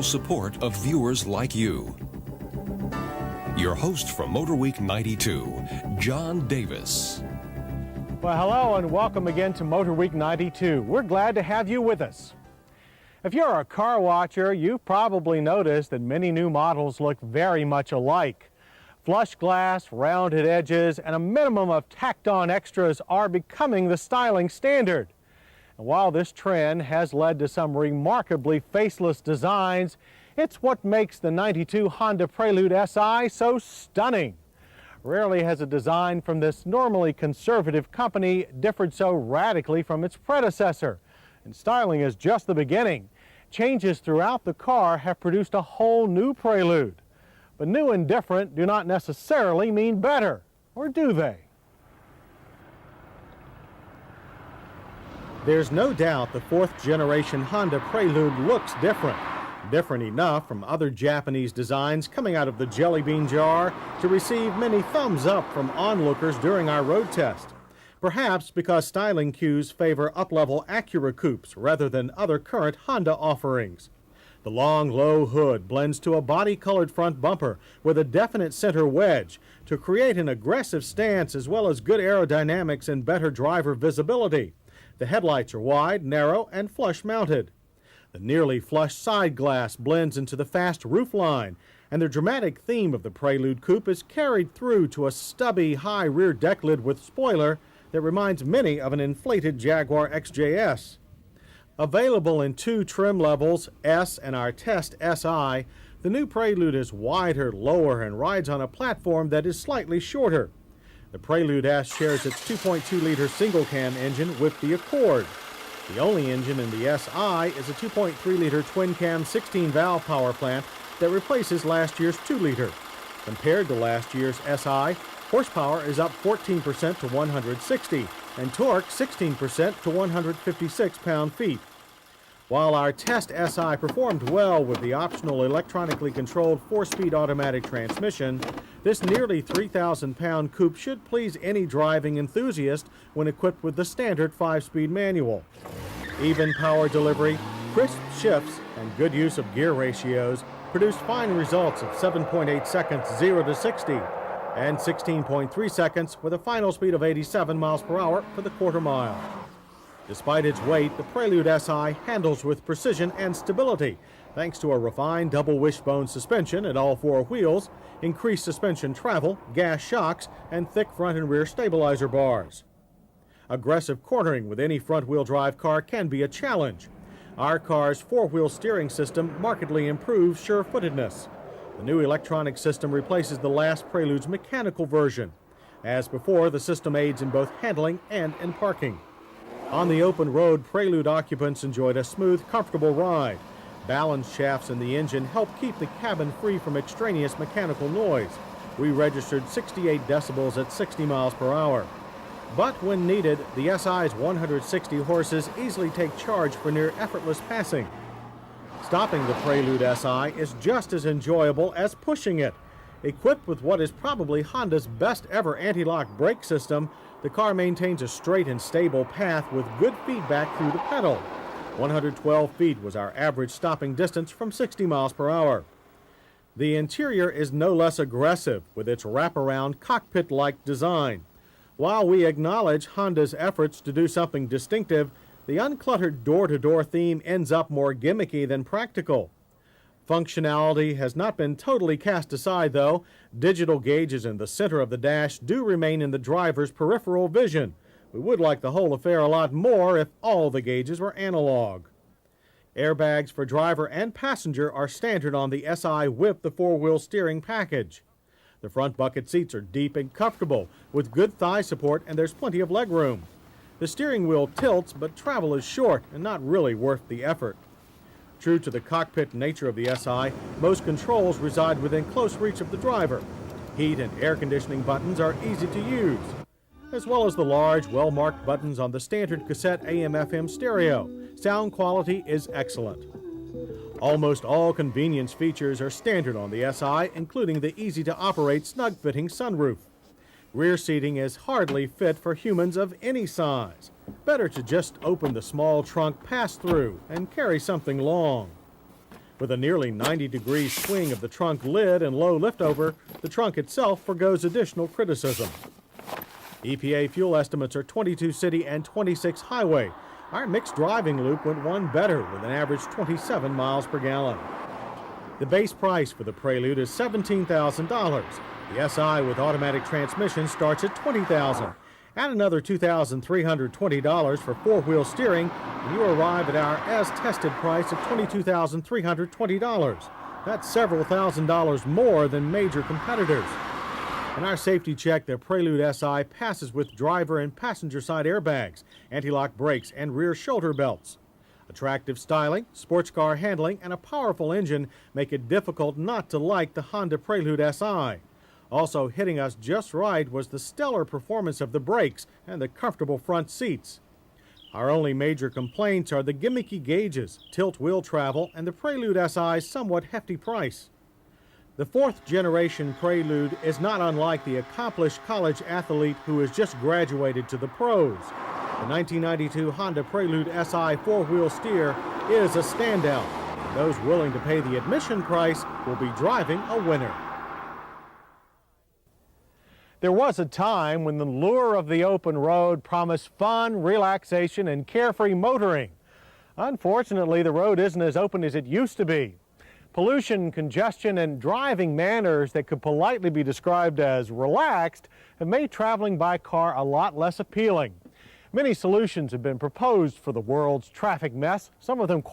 support of viewers like you. Your host from MotorWeek 92, John Davis. Well, hello and welcome again to MotorWeek 92. We're glad to have you with us. If you're a car watcher, you've probably noticed that many new models look very much alike. Flush glass, rounded edges, and a minimum of tacked-on extras are becoming the styling standard. And while this trend has led to some remarkably faceless designs, it's what makes the '92 Honda Prelude SI so stunning. Rarely has a design from this normally conservative company differed so radically from its predecessor. And styling is just the beginning. Changes throughout the car have produced a whole new Prelude. But new and different do not necessarily mean better, or do they? There's no doubt the fourth-generation Honda Prelude looks different. Different enough from other Japanese designs coming out of the jelly bean jar to receive many thumbs up from onlookers during our road test. Perhaps because styling cues favor up-level Acura coupes rather than other current Honda offerings. The long, low hood blends to a body-colored front bumper with a definite center wedge to create an aggressive stance as well as good aerodynamics and better driver visibility. The headlights are wide, narrow, and flush-mounted. The nearly flush side glass blends into the fast roofline, and the dramatic theme of the Prelude coupe is carried through to a stubby high rear deck lid with spoiler that reminds many of an inflated Jaguar XJS. Available in two trim levels, S and our Test SI, the new Prelude is wider, lower, and rides on a platform that is slightly shorter. The Prelude S shares its 2.2-liter single-cam engine with the Accord. The only engine in the SI is a 2.3-liter twin-cam 16-valve power plant that replaces last year's 2-liter. Compared to last year's SI, horsepower is up 14% to 160, and torque 16% to 156 pound-feet. While our Test SI performed well with the optional electronically controlled 4-speed automatic transmission, this nearly 3,000-pound coupe should please any driving enthusiast when equipped with the standard 5-speed manual. Even power delivery, crisp shifts, and good use of gear ratios produced fine results of 7.8 seconds 0 to 60 and 16.3 seconds with a final speed of 87 miles per hour for the quarter mile. Despite its weight, the Prelude SI handles with precision and stability thanks to a refined double wishbone suspension at all four wheels, increased suspension travel, gas shocks, and thick front and rear stabilizer bars. Aggressive cornering with any front-wheel drive car can be a challenge. Our car's four-wheel steering system markedly improves sure-footedness. The new electronic system replaces the last Prelude's mechanical version. As before, the system aids in both handling and in parking. On the open road, Prelude occupants enjoyed a smooth, comfortable ride. Balance shafts in the engine help keep the cabin free from extraneous mechanical noise. We registered 68 decibels at 60 miles per hour. But when needed, the SI's 160 horses easily take charge for near effortless passing. Stopping the Prelude SI is just as enjoyable as pushing it. Equipped with what is probably Honda's best ever anti-lock brake system, the car maintains a straight and stable path with good feedback through the pedal. 112 feet was our average stopping distance from 60 miles per hour. The interior is no less aggressive with its wraparound cockpit-like design. While we acknowledge Honda's efforts to do something distinctive, the uncluttered door-to-door theme ends up more gimmicky than practical. Functionality has not been totally cast aside, though. Digital gauges in the center of the dash do remain in the driver's peripheral vision. We would like the whole affair a lot more if all the gauges were analog. Airbags for driver and passenger are standard on the SI with the four-wheel steering package. The front bucket seats are deep and comfortable, with good thigh support, and there's plenty of leg room. The steering wheel tilts, but travel is short and not really worth the effort. True to the cockpit nature of the SI, most controls reside within close reach of the driver. Heat and air conditioning buttons are easy to use, as well as the large, well-marked buttons on the standard cassette AM/FM stereo. Sound quality is excellent. Almost all convenience features are standard on the SI, including the easy-to-operate, snug-fitting sunroof. Rear seating is hardly fit for humans of any size. Better to just open the small trunk pass-through and carry something long. With a nearly 90-degree swing of the trunk lid and low liftover, the trunk itself forgoes additional criticism. EPA fuel estimates are 22 city and 26 highway. Our mixed driving loop went one better with an average 27 miles per gallon. The base price for the Prelude is $17,000. The SI with automatic transmission starts at $20,000. Add another $2,320 for four-wheel steering, and you arrive at our as-tested price of $22,320. That's several $1,000s more than major competitors. In our safety check, the Prelude SI passes with driver and passenger side airbags, anti-lock brakes, and rear shoulder belts. Attractive styling, sports car handling, and a powerful engine make it difficult not to like the Honda Prelude SI. Also hitting us just right was the stellar performance of the brakes and the comfortable front seats. Our only major complaints are the gimmicky gauges, tilt wheel travel, and the Prelude SI's somewhat hefty price. The fourth-generation Prelude is not unlike the accomplished college athlete who has just graduated to the pros. The 1992 Honda Prelude SI four-wheel steer is a standout. Those willing to pay the admission price will be driving a winner. There was a time when the lure of the open road promised fun, relaxation, and carefree motoring. Unfortunately, the road isn't as open as it used to be. Pollution, congestion, and driving manners that could politely be described as relaxed have made traveling by car a lot less appealing. Many solutions have been proposed for the world's traffic mess, some of them quite